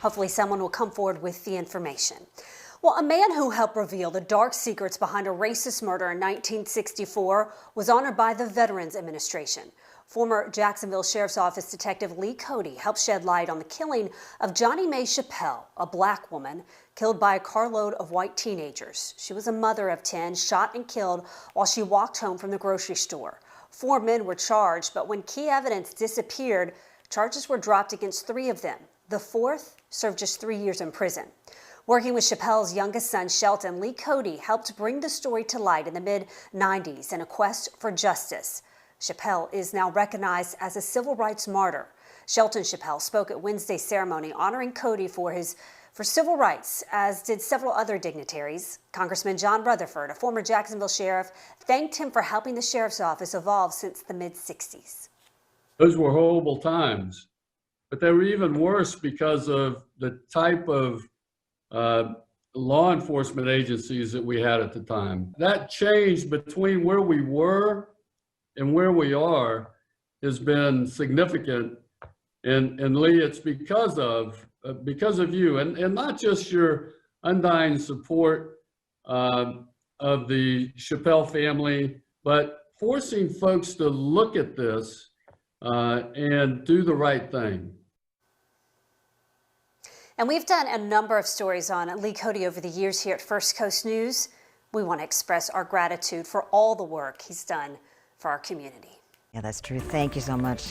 Hopefully someone will come forward with the information. Well, a man who helped reveal the dark secrets behind a racist murder in 1964 was honored by the Veterans Administration. Former Jacksonville Sheriff's Office Detective Lee Cody helped shed light on the killing of Johnnie Chappell, a black woman killed by a carload of white teenagers. She was a mother of 10, shot and killed while she walked home from the grocery store. 4 men were charged, but when key evidence disappeared, charges were dropped against 3 of them. The 4th served just 3 years in prison. Working with Chappell's youngest son, Shelton, Lee Cody helped bring the story to light in the mid-90s in a quest for justice. Chappell is now recognized as a civil rights martyr. Shelton Chappell spoke at Wednesday's ceremony honoring Cody for civil rights, as did several other dignitaries. Congressman John Rutherford, a former Jacksonville sheriff, thanked him for helping the sheriff's office evolve since the mid-60s. Those were horrible times, but they were even worse because of the type of law enforcement agencies that we had at the time. That change between where we were and where we are has been significant. And Lee, it's because of you and not just your undying support of the Chappell family, but forcing folks to look at this and do the right thing. And we've done a number of stories on Lee Cody over the years here at First Coast News. We want to express our gratitude for all the work he's done for our community. Yeah, that's true. Thank you so much.